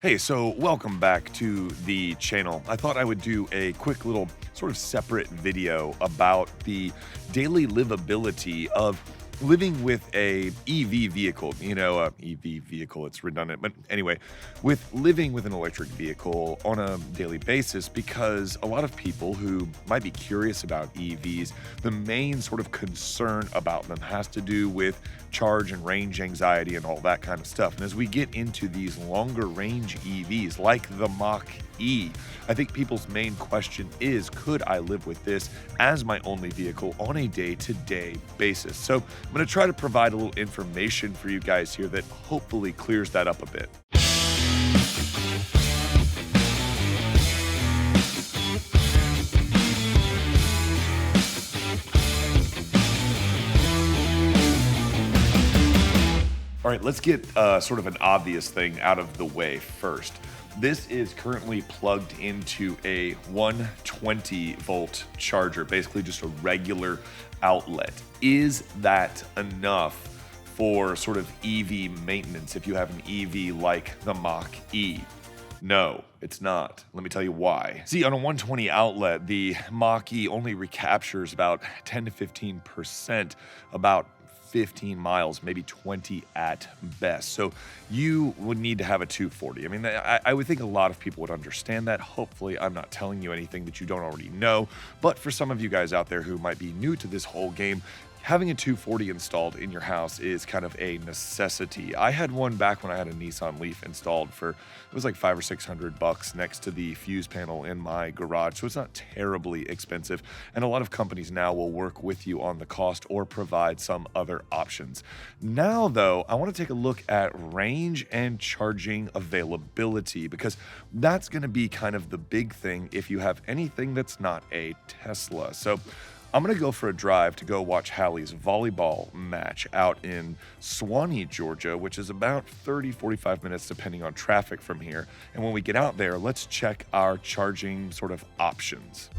Hey, so welcome back to the channel. I thought I would do a quick little sort of separate video about the daily livability of living with a EV vehicle. EV vehicle, it's redundant, but anyway, with living with an electric vehicle on a daily basis, because a lot of people who might be curious about EVs, the main sort of concern about them has to do with charge and range anxiety and all that kind of stuff. And as we get into these longer range EVs like the Mach-E, I think people's main question is, could I live with this as my only vehicle on a day-to-day basis? So I'm going to try to provide a little information for you guys here that hopefully clears that up a bit. All right, let's get sort of an obvious thing out of the way first. This is currently plugged into a 120 volt charger, basically just a regular outlet. Is that enough for sort of EV maintenance if you have an EV like the Mach-E? No, it's not. Let me tell you why. See, on a 120 outlet, the Mach-E only recaptures about 10 to 15%, about 15 miles, maybe 20 at best. So you would need to have a 240. I mean, I would think a lot of people would understand that. Hopefully, I'm not telling you anything that you don't already know. But for some of you guys out there who might be new to this whole game, having a 240 installed in your house is kind of a necessity. I had one back when I had a Nissan Leaf installed for, it was like $500 or $600 next to the fuse panel in my garage. So it's not terribly expensive. And a lot of companies now will work with you on the cost or provide some other options. Now though, I want to take a look at range and charging availability, because that's going to be kind of the big thing if you have anything that's not a Tesla. So I'm going to go for a drive to go watch Hallie's volleyball match out in Suwanee, Georgia, which is about 30-45 minutes depending on traffic from here. And when we get out there, let's check our charging sort of options.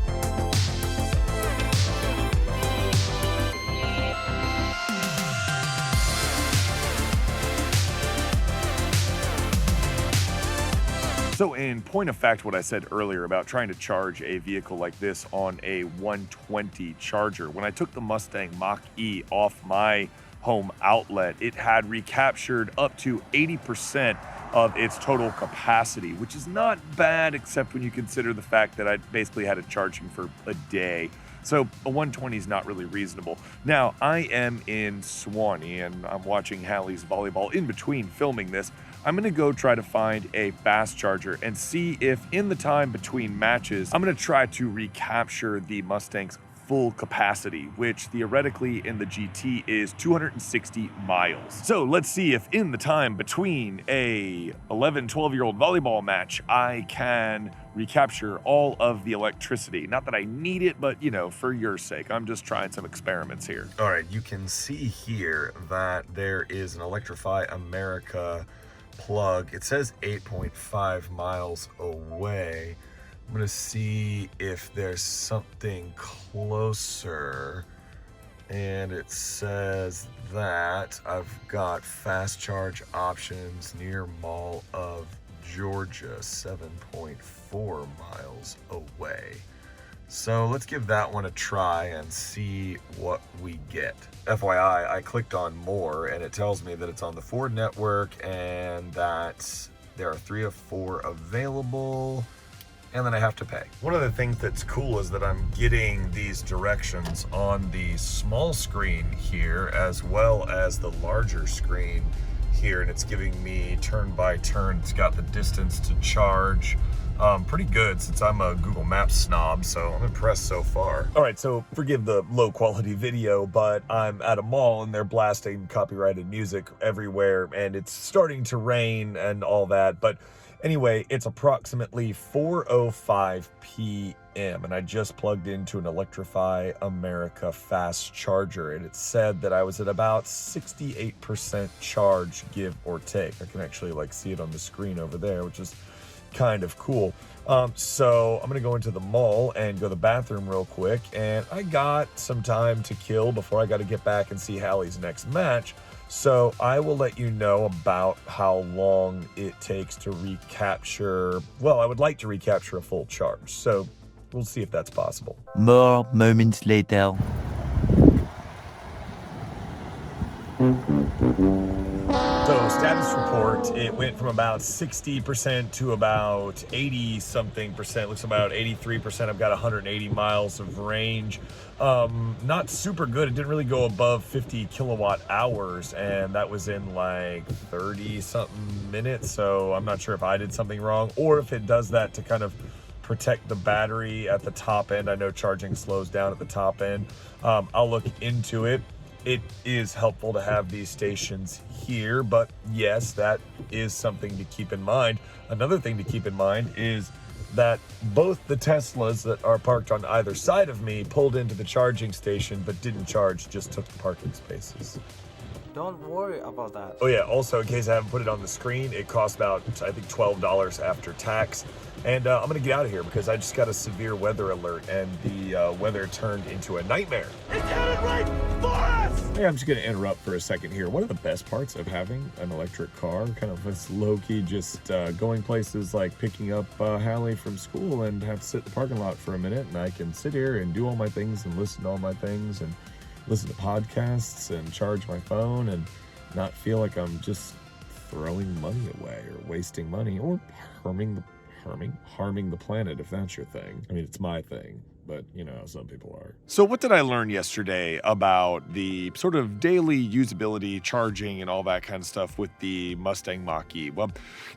So in point of fact, what I said earlier about trying to charge a vehicle like this on a 120 charger, when I took the Mustang Mach-E off my home outlet, it had recaptured up to 80% of its total capacity, which is not bad, except when you consider the fact that I basically had it charging for a day. So a 120 is not really reasonable. Now, I am in Suwanee and I'm watching Hallie's volleyball in between filming this. I'm going to go try to find a fast charger and see if in the time between matches, I'm going to try to recapture the Mustang's full capacity, which theoretically in the GT is 260 miles. So let's see if in the time between a 12-year-old volleyball match, I can recapture all of the electricity. Not that I need it, but for your sake, I'm just trying some experiments here. All right, you can see here that there is an Electrify America plug. It says 8.5 miles away. I'm gonna see if there's something closer, and it says that I've got fast charge options near Mall of Georgia, 7.4 miles away. So let's give that one a try and see what we get. FYI, I clicked on more and it tells me that it's on the Ford network and that there are 3 of 4 available, and then I have to pay. One of the things that's cool is that I'm getting these directions on the small screen here as well as the larger screen here, and it's giving me turn by turn. It's got the distance to charge. Pretty good since I'm a Google Maps snob, so I'm impressed so far. All right, so forgive the low quality video, but I'm at a mall and they're blasting copyrighted music everywhere and it's starting to rain and all that. But anyway, it's approximately 4:05 p.m. and I just plugged into an Electrify America fast charger, and it said that I was at about 68% charge, give or take. I can actually see it on the screen over there, which is kind of cool. So I'm gonna go into the mall and go to the bathroom real quick, and I got some time to kill before I got to get back and see Hallie's next match. So I will let you know about how long it takes to recapture, well, I would like to recapture a full charge. So we'll see if that's possible. More moments later. So status report, it went from about 60% to about 80 something percent. Looks about 83%. I've got 180 miles of range. Not super good. It didn't really go above 50 kilowatt hours, and that was in like 30 something minutes. So I'm not sure if I did something wrong or if it does that to kind of protect the battery at the top end. I know charging slows down at the top end. I'll look into it. It is helpful to have these stations here, but yes, that is something to keep in mind. Another thing to keep in mind is that both the Teslas that are parked on either side of me pulled into the charging station but didn't charge, just took the parking spaces. Don't worry about that. Oh yeah, also in case I haven't put it on the screen, it costs about, I think, $12 after tax. And I'm gonna get out of here because I just got a severe weather alert and the weather turned into a nightmare. It's headed right for us! Hey, I'm just gonna interrupt for a second here. One of the best parts of having an electric car, kind of this low-key, just going places like picking up Hallie from school and have to sit in the parking lot for a minute, and I can sit here and do all my things and listen to all my things and listen to podcasts and charge my phone and not feel like I'm just throwing money away or wasting money or harming the planet, if that's your thing. I mean, it's my thing, but you know how some people are. So what did I learn yesterday about the sort of daily usability, charging, and all that kind of stuff with the Mustang Mach-E? Well,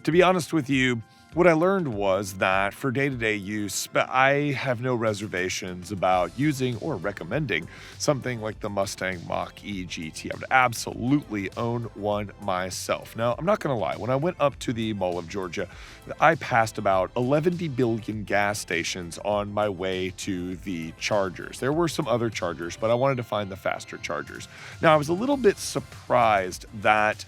to be honest with you, what I learned was that for day-to-day use, I have no reservations about using or recommending something like the Mustang Mach-E GT. I would absolutely own one myself. Now, I'm not gonna lie, when I went up to the Mall of Georgia, I passed about 11 billion gas stations on my way to the chargers. There were some other chargers, but I wanted to find the faster chargers. Now, I was a little bit surprised that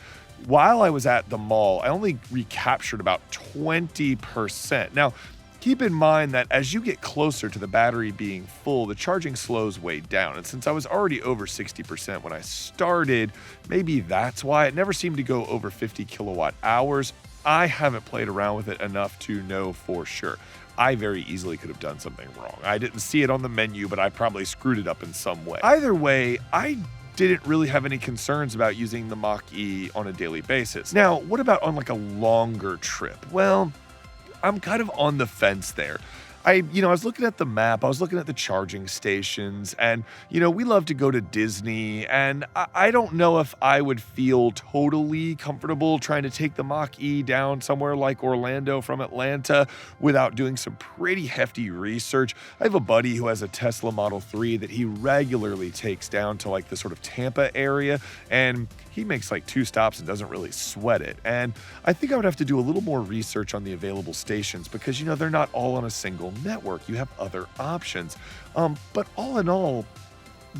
while I was at the mall, I only recaptured about 20%. Now, keep in mind that as you get closer to the battery being full, the charging slows way down. And since I was already over 60% when I started, maybe that's why it never seemed to go over 50 kilowatt hours. I haven't played around with it enough to know for sure. I very easily could have done something wrong. I didn't see it on the menu, but I probably screwed it up in some way. Either way, I didn't really have any concerns about using the Mach-E on a daily basis. Now, what about on like a longer trip? Well, I'm kind of on the fence there. I was looking at the map, I was looking at the charging stations, and, we love to go to Disney, and I don't know if I would feel totally comfortable trying to take the Mach-E down somewhere like Orlando from Atlanta without doing some pretty hefty research. I have a buddy who has a Tesla Model 3 that he regularly takes down to like the sort of Tampa area, and he makes like 2 stops and doesn't really sweat it. And I think I would have to do a little more research on the available stations because, they're not all on a single network. You have other options. But all in all,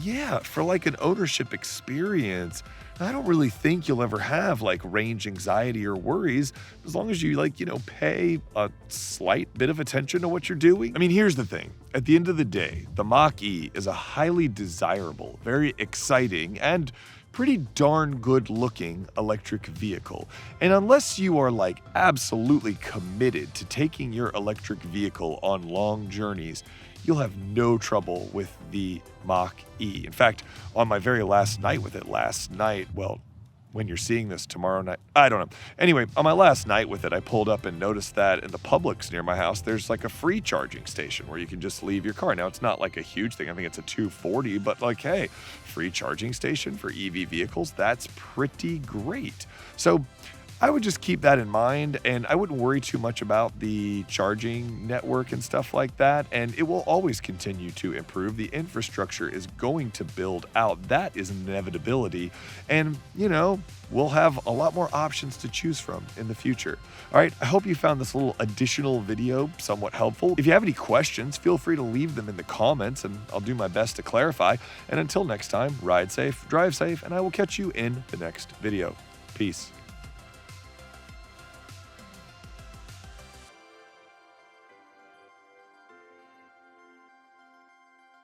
yeah, for like an ownership experience, I don't really think you'll ever have like range anxiety or worries as long as you pay a slight bit of attention to what you're doing. I mean, here's the thing. At the end of the day, the Mach-E is a highly desirable, very exciting, and pretty darn good looking electric vehicle. And unless you are like absolutely committed to taking your electric vehicle on long journeys, you'll have no trouble with the Mach-E. In fact, on my very last night with it last night, well, when you're seeing this tomorrow night, I don't know. Anyway, on my last night with it, I pulled up and noticed that in the Publix near my house, there's like a free charging station where you can just leave your car. Now, it's not like a huge thing. I think it's a $240, but like, hey, free charging station for EV vehicles, that's pretty great. So I would just keep that in mind, and I wouldn't worry too much about the charging network and stuff like that, and it will always continue to improve. The infrastructure is going to build out. That is an inevitability, and, we'll have a lot more options to choose from in the future. All right, I hope you found this little additional video somewhat helpful. If you have any questions, feel free to leave them in the comments, and I'll do my best to clarify. And until next time, ride safe, drive safe, and I will catch you in the next video. Peace.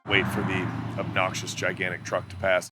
Wait for the obnoxious, gigantic truck to pass.